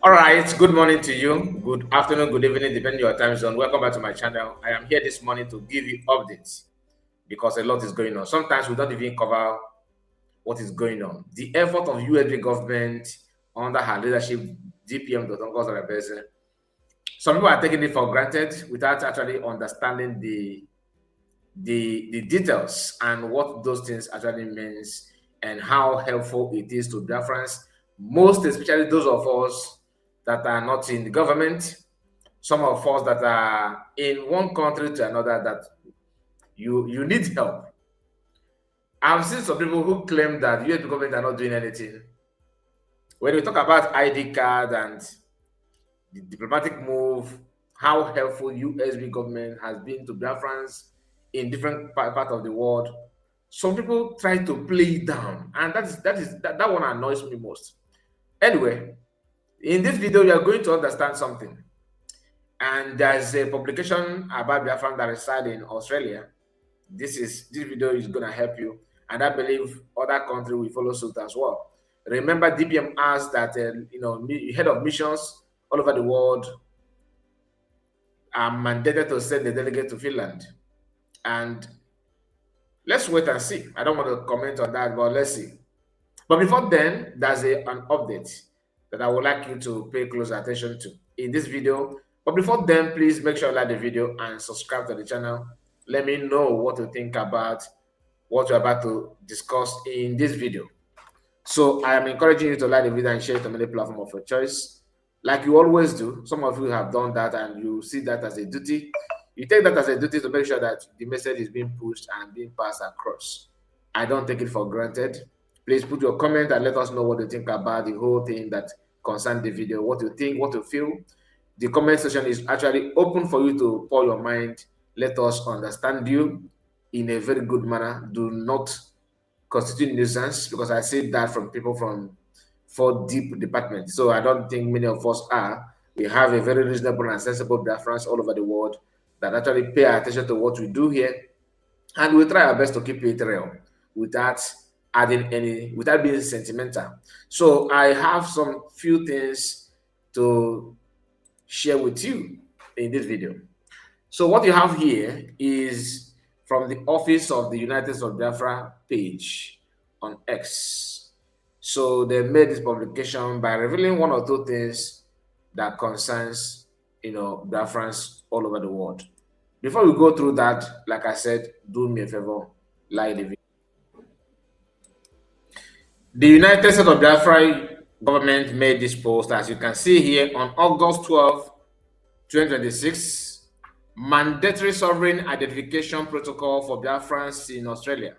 All right, good morning to you. Good afternoon, good evening, depending on your time zone. Welcome back to my channel. I am here this morning to give you updates because a lot is going on. Sometimes we don't even cover what is going on. The effort of USB government under her leadership, DPM Dotongos Rebese, some people are taking it for granted without actually understanding the details and what those things actually means and how helpful it is to Biafrans, most especially those of us that are not in the government, some of us that are in one country to another that you need help. I've seen some people who claim that US government are not doing anything. When we talk about ID card and the diplomatic move, how helpful USB government has been to Biafrans in different part of the world, some people try to play it down, and that one annoys me most. Anyway, in this video, you are going to understand something. And there's a publication about Biafran that reside in Australia. This video is gonna help you, and I believe other countries will follow suit as well. Remember, DPM asked that head of missions all over the world are mandated to send a delegate to Finland, and let's wait and see. I don't want to comment on that, but let's see. But before then, there's an update that I would like you to pay close attention to in this video. But before then, please make sure you like the video and subscribe to the channel. Let me know what you think about what we're about to discuss in this video. So I am encouraging you to like the video and share it on any platform of your choice. Like you always do, some of you have done that and you see that as a duty. You take that as a duty to make sure that the message is being pushed and being passed across. I don't take it for granted. Please put your comment and let us know what you think about the whole thing that concerns the video, what you think, what you feel. The comment section is actually open for you to pour your mind. Let us understand you in a very good manner. Do not constitute nuisance, because I see that from people from 4 deep departments. So I don't think many of us are. We have a very reasonable and sensible Biafrans all over the world that actually pay attention to what we do here. And we try our best to keep it real without without being sentimental. So I have some few things to share with you in this video. So what you have here is from the Office of the United States of Biafra page on X. So they made this publication by revealing one or two things that concerns Biafrans all over the world. Before we go through that, like I said, do me a favor, like the video. The United States of Biafra government made this post, as you can see here, on August 12, 2026, mandatory sovereign identification protocol for Biafrans in Australia,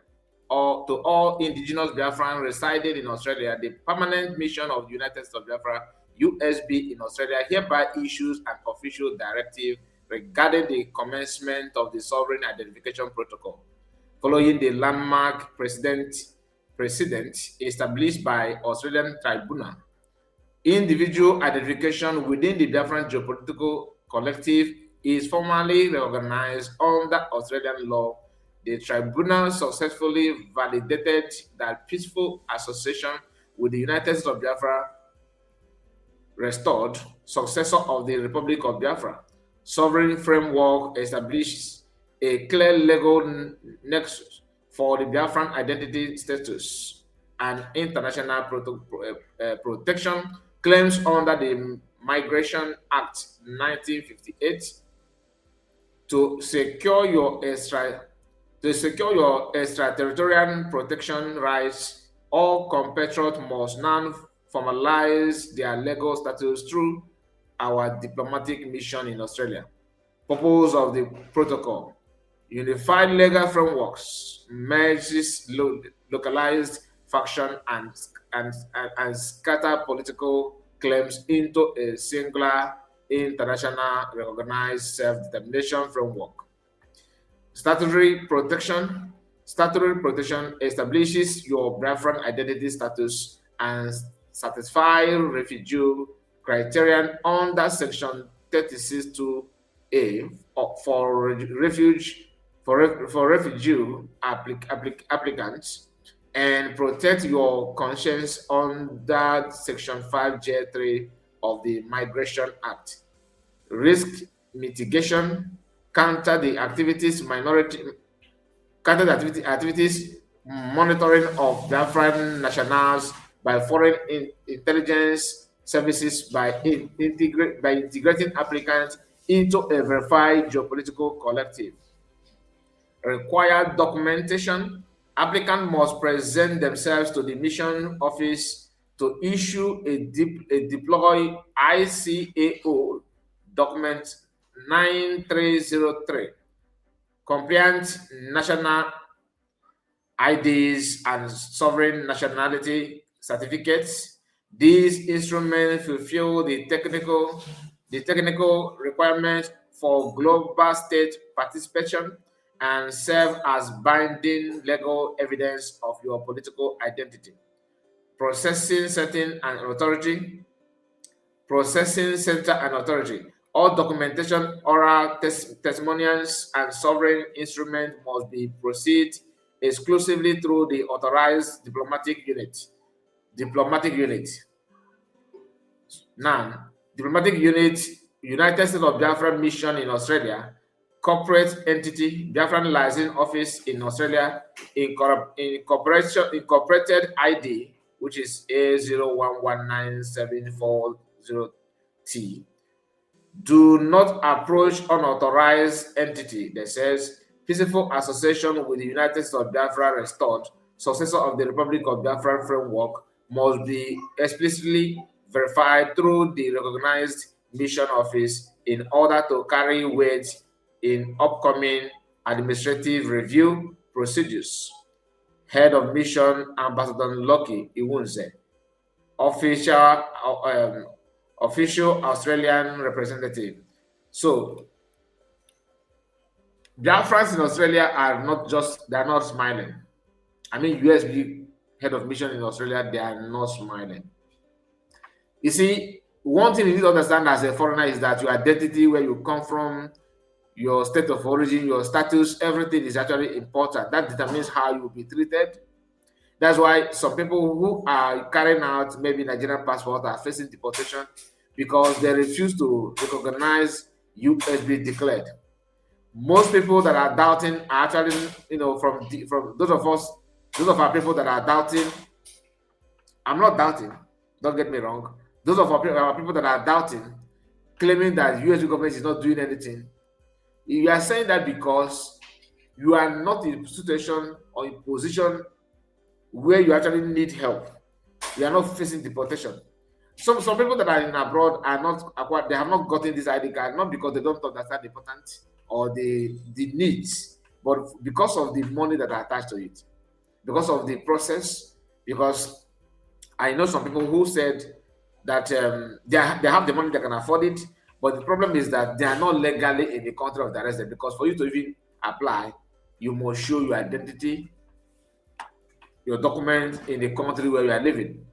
or to all indigenous Biafrans residing in Australia. The permanent mission of the United States of Biafra, USB, in Australia hereby issues an official directive regarding the commencement of the sovereign identification protocol, following the landmark precedent established by Australian tribunal. Individual identification within the Biafran geopolitical collective is formally recognized under Australian law. The tribunal successfully validated that peaceful association with the United States of Biafra, restored successor of the Republic of Biafra. Sovereign framework establishes a clear legal nexus for the Biafran identity status and international protection claims under the Migration Act 1958 to secure your extraterritorial protection rights. All compatriots must now formalize their legal status through our diplomatic mission in Australia. Purpose of the protocol: unified legal frameworks, merges localized faction and scatter political claims into a singular international recognized self-determination framework. Statutory protection establishes your Biafran identity status and satisfies refugee criterion under Section 36(2)(a) for refugee applicants, and protect your conscience under Section 5(j)(3) of the Migration Act. Risk mitigation, counter the activities monitoring of Biafran nationals by foreign intelligence services by integrating applicants into a verified geopolitical collective. Required documentation. Applicant must present themselves to the mission office to issue a deploy ICAO document 9303, compliant national IDs and sovereign nationality certificates. These instruments fulfill the technical requirements for global state participation and serve as binding legal evidence of your political identity. Processing center and authority. All documentation, oral testimonials, and sovereign instruments must be proceed exclusively through the authorized diplomatic unit. Now, diplomatic unit, United States of Biafra mission in Australia, corporate entity, Biafran licensing office in Australia, incorporated ID, which is A011974T. Do not approach unauthorized entity that says peaceful association with the United States of Biafra restored, successor of the Republic of Biafra framework, must be explicitly verified through the recognized mission office in order to carry weight in upcoming administrative review procedures. Head of mission, Ambassador Lucky Iwunze. Official Australian representative. So, Biafrans in Australia are they're not smiling. I mean, USB head of mission in Australia, they are not smiling. You see, one thing you need to understand as a foreigner is that your identity, where you come from, your state of origin, your status, everything is actually important. That determines how you will be treated. That's why some people who are carrying out maybe Nigerian passport are facing deportation because they refuse to recognize USB declared. Most people that are doubting are actually, from those of our people that are doubting. I'm not doubting. Don't get me wrong. Those of our people that are doubting, claiming that USB government is not doing anything. You are saying that because you are not in a situation or in position where you actually need help. You are not facing deportation. Some people that are in abroad they have not gotten this ID card, not because they don't understand the importance or the needs, but because of the money that are attached to it, because of the process. Because I know some people who said that they have the money, they can afford it, but the problem is that they are not legally in the country of the resident. Because for you to even apply, you must show your identity, your document in the country where you are living.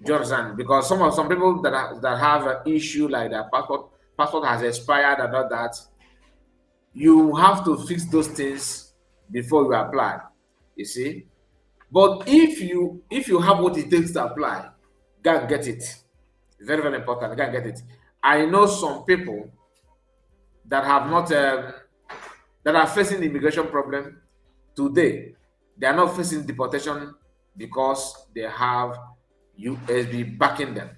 Do you understand? Because some people that have an issue like their passport has expired and all that, you have to fix those things before you apply. You see, but if you have what it takes to apply, go and get it. Very, very important. Go and get it. I know some people that have not that are facing the immigration problem today. They are not facing deportation because they have USB backing them.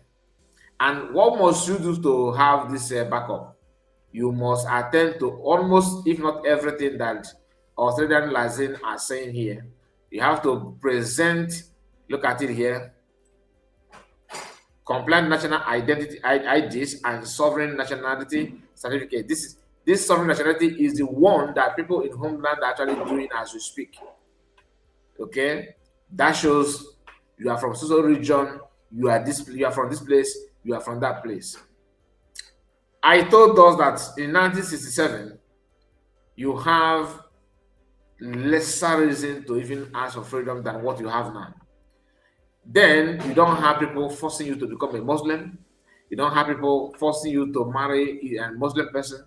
And what must you do to have this backup? You must attend to almost, if not everything, that Australian licensing are saying here. You have to present, look at it here, compliant national identity IDs and sovereign nationality certificate. This sovereign nationality is the one that people in homeland are actually doing as we speak. Okay, that shows you are from social region, you are from this place, you are from that place. I told us that in 1967 you have lesser reason to even ask for freedom than what you have now. Then you don't have people forcing you to become a Muslim. You don't have people forcing you to marry a Muslim person.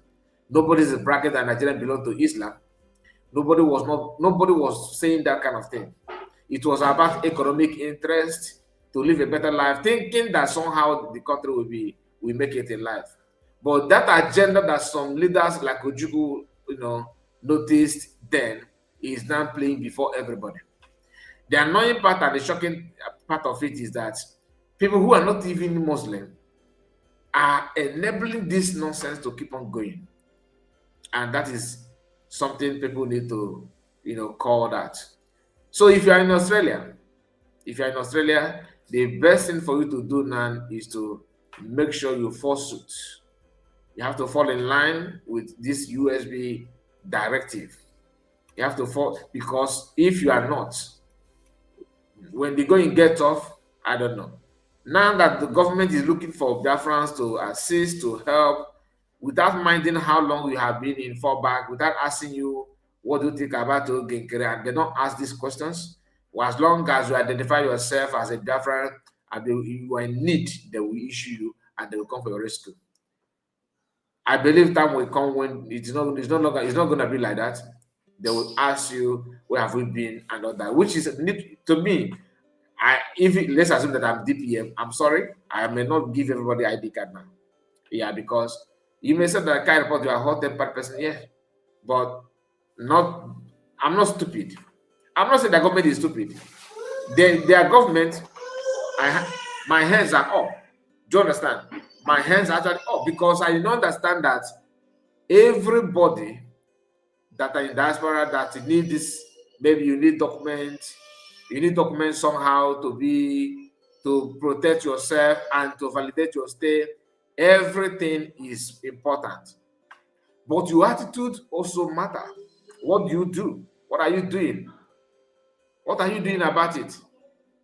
Nobody is a bracket that Nigerian belong to Islam. Nobody was saying that kind of thing. It was about economic interest. to live a better life, thinking that somehow the country will make it in life. But that agenda that some leaders like Ojukwu, noticed then is now playing before everybody. The annoying part and the shocking part of it is that people who are not even Muslim are enabling this nonsense to keep on going. And that is something people need to, call that. So if you are in Australia, the best thing for you to do now is to make sure you follow suit. You have to fall in line with this USB directive. You have to fall, because if you are not, when the going get tough, I don't know. Now that the government is looking for Biafrans to assist, to help, without minding how long you have been in fallback, without asking you what do you think about Ogenkere, and they don't ask these questions. Well, as long as you identify yourself as a Biafran and you are in need, they will issue you and they will come for your rescue. I believe time will come when it's not going to be like that. They will ask you, where have we been, and all that, which is, to me, let's assume that I'm DPM. I'm sorry, I may not give everybody ID card now. Yeah, because you may say that I can't report you are a hot-tempered person, yeah, but I'm not stupid. I'm not saying the government is stupid. Their government, my hands are up. Do you understand? My hands are actually up because I don't understand that everybody that are in diaspora that need this, maybe you need documents somehow to protect yourself and to validate your stay. Everything is important, but your attitude also matter. What do you do? What are you doing? What are you doing about it?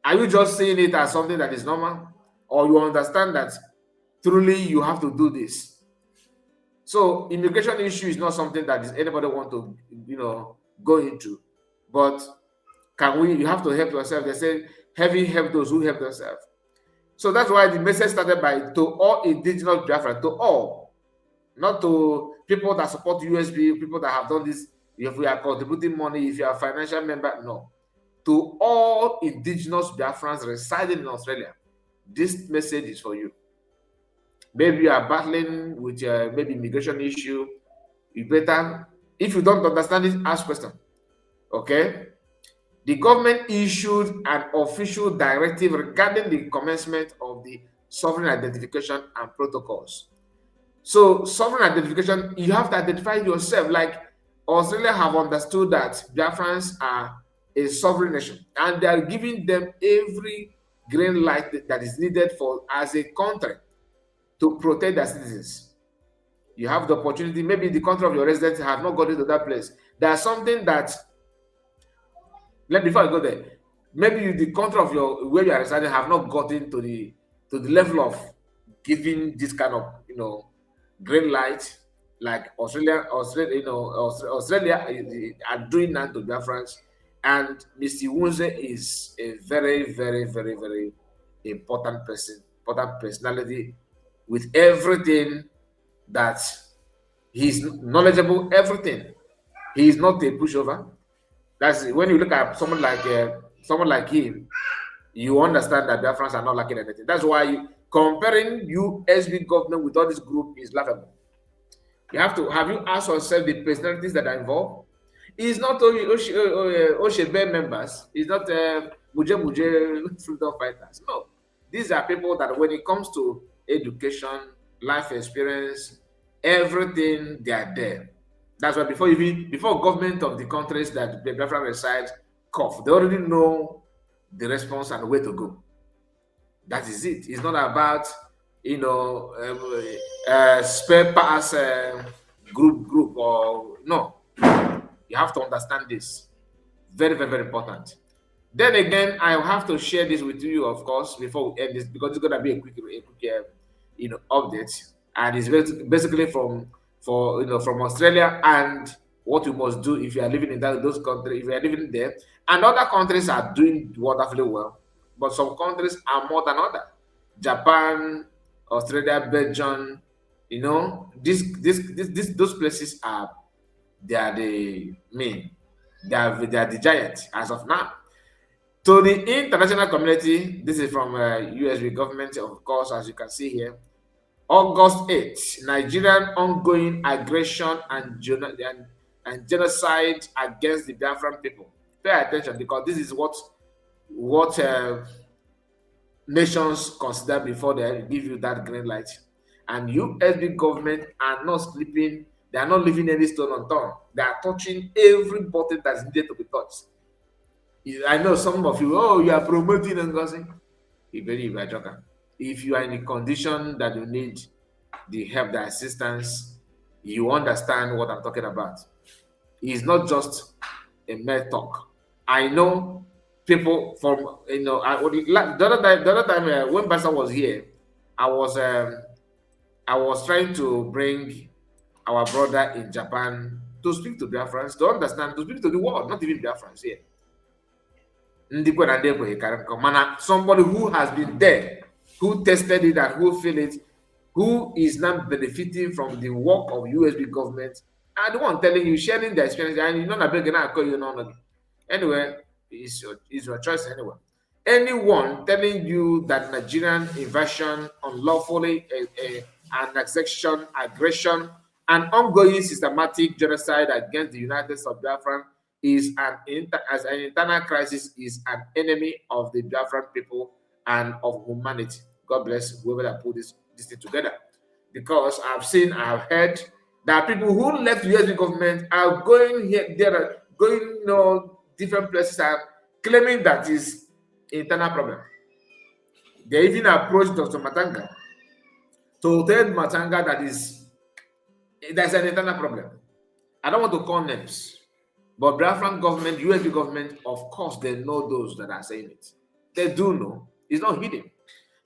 Are you just seeing it as something that is normal, or you understand that truly you have to do this? So immigration issue is not something that anybody want to, go into, but you have to help yourself. They say, heavy help those who help themselves. So that's why the message started by to all indigenous Biafra, to all, not to people that support USB, people that have done this. If we are contributing money, if you are a financial member, no. To all indigenous Biafrans residing in Australia, this message is for you. Maybe you are battling with maybe immigration issue. You better, if you don't understand it, ask question. Okay? The government issued an official directive regarding the commencement of the sovereign identification and protocols. So sovereign identification, you have to identify yourself. Like Australia have understood that Biafrans are a sovereign nation, and they are giving them every green light that is needed for as a country to protect their citizens. You have the opportunity, maybe the country of your residents have not got into that place. There's something that, before I go there, maybe the country of where you are residing have not gotten to the level of giving this kind of green light like Australia are doing that to Biafrans. And Mr. Wunze is a very, very, very, very important personality with everything that he's knowledgeable, everything. He is not a pushover. That's when you look at someone like him, you understand that Biafrans are not lacking anything. That's why comparing USB government with all this group is laughable. Have you asked yourself the personalities that are involved? It's not only Oshebe members, it's not Muje freedom fighters. No. These are people that when it comes to education, life experience, everything, they are there. That's why before government of the countries that the Biafra reside cough, they already know the response and where to go. That is it. It's not about spare parts group or no. You have to understand this. Very, very, very important. Then again, I have to share this with you, of course, before we end this, because it's gonna be a quick update, and it's basically from Australia and what you must do if you are living in those countries, if you are living there. And other countries are doing wonderfully well, but some countries are more than others. Japan, Australia, Belgium, those places they are the giants as of now. To the international community, this is from USB government, of course, as you can see here. August 8th, Nigerian ongoing aggression and genocide against the Biafran people. Pay attention, because this is what nations consider before they give you that green light. And USB government are not sleeping, they are not leaving any stone unturned. They are touching every button that's needed to be touched. I know some of you, oh, you are promoting and gossiping. If you are in a condition that you need the help, the assistance, you understand what I'm talking about. It's not just a mere talk. I know people from, the other time when Basa was here, I was trying to bring our brother in Japan to speak to Biafrans, to understand, to speak to the world, not even Biafrans here. Somebody who has been there, who tested it and who feel it, who is now benefiting from the work of USB government, and the one telling you, sharing the experience, and you know not begging call you no. Anyway, it's your choice anyway. Anyone telling you that Nigerian invasion, unlawfully annexation, aggression, and ongoing systematic genocide against the United States of Biafra is an internal crisis, is an enemy of the Biafran people and of humanity. God bless whoever that put this thing together. Because I've heard that people who left the US government are going here, they're going, different places and claiming that is internal problem. They even approached Dr. Matanga to tell Matanga that there's an internal problem. I don't want to call names, but Biafran government, US government, of course, they know those that are saying it. They do know. It's not hidden.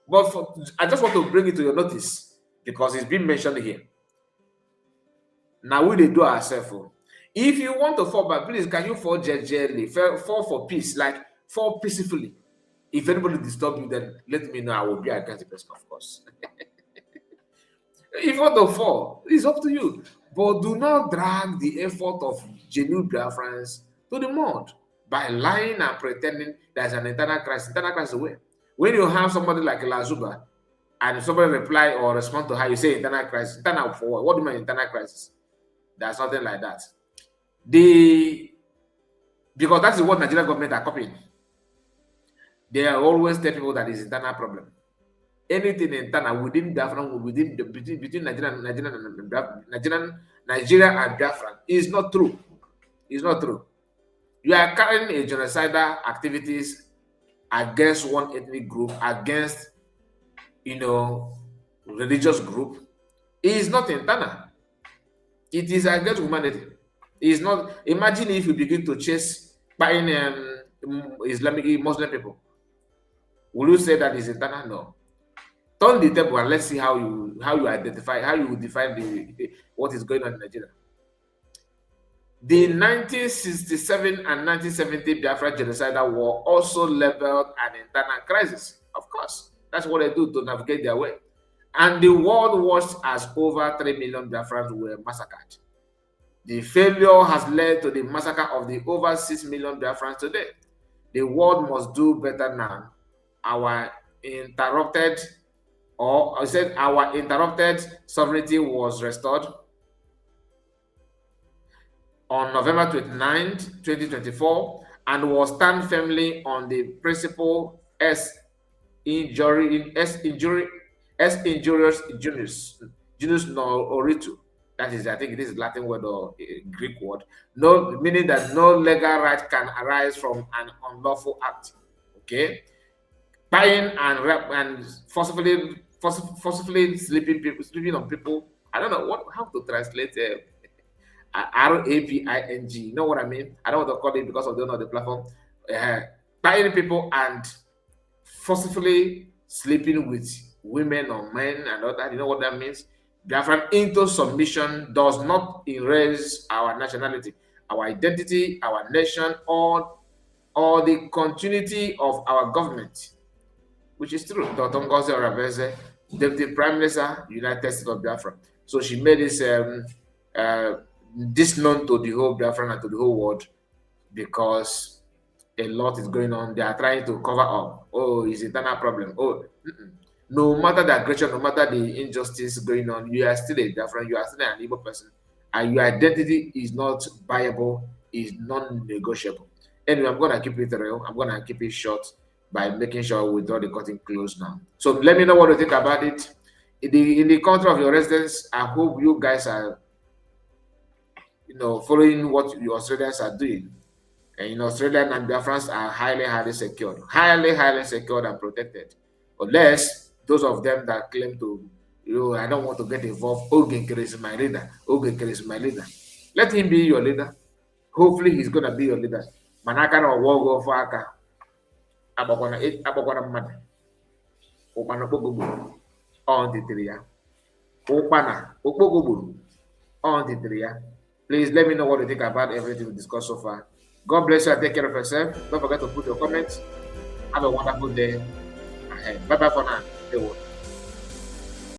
But I just want to bring it to your notice because it's been mentioned here. Now we do ourselves. If you want to fall back, please, can you fall gently, fall for peace, like fall peacefully. If anybody disturb you, then let me know. I will be against the person, of course. If you want to fall, it's up to you. But do not drag the effort of genuine Biafrans to the mud by lying and pretending there's an internal crisis. Internal crisis away. When you have somebody like Lazuba and somebody reply or respond to her, you say internal crisis. Internal for what? What do you mean internal crisis? There's nothing like that. Because that's what Nigerian government are copying. They are always tell people that is internal problem. Anything internal within Biafra, between Nigeria and Biafra is not true. It's not true. You are carrying a genocidal activities against one ethnic group, against religious group. It is not internal. It is against humanity. It is not. Imagine if you begin to chase buying Islamic Muslim people. Will you say that is internal? No. Turn the table and let's see how you identify, how you define what is going on in Nigeria. The 1967 and 1970 Biafra genocidal war also leveled an internal crisis. Of course, that's what they do to navigate their way. And the world watched as over 3 million Biafrans were massacred. The failure has led to the massacre of the over 6 million Biafrans today. The world must do better now. Our interrupted sovereignty was restored on November 29, 2024, and was stand firmly on the principle as injurious genus non oritu. That is, I think it is a Latin word or a Greek word. No, meaning that no legal right can arise from an unlawful act. Okay, buying and forcibly sleeping on people. I don't know how to translate raping. You know what I mean? I don't want to call it because I don't know the platform. Buying people and forcibly sleeping with women or men and all that. You know what that means? Biafran into submission does not erase our nationality, our identity, our nation, or the continuity of our government, which is true. Dr. Ngozi Oraveze, Deputy Prime Minister, United States of Biafra. So she made this known to the whole Biafran and to the whole world, because a lot is going on. They are trying to cover up. Oh, it's internal problem. Oh, no matter the aggression, no matter the injustice going on, you are still a Biafran, you are still an Igbo person, and your identity is not viable, is non-negotiable. Anyway, I'm gonna keep it real. I'm gonna keep it short by making sure we draw the curtain close now. So let me know what you think about it. In the country of your residence, I hope you guys are, following what your Australians are doing. And in Australia and Biafrans are highly, highly secured, highly, highly secured and protected. Unless those of them that claim to, I don't want to get involved. Ogenkere is my leader. Ogenkere is my leader. Let him be your leader. Hopefully, he's going to be your leader. Manaka no wogo for aka. Abakwana mmadụ. Ụkpana okpogbo on the ya. Ụkpana okpogbo on the ya. Please let me know what you think about everything we discussed so far. God bless you and take care of yourself. Don't forget to put your comments. Have a wonderful day ahead. Bye bye for now.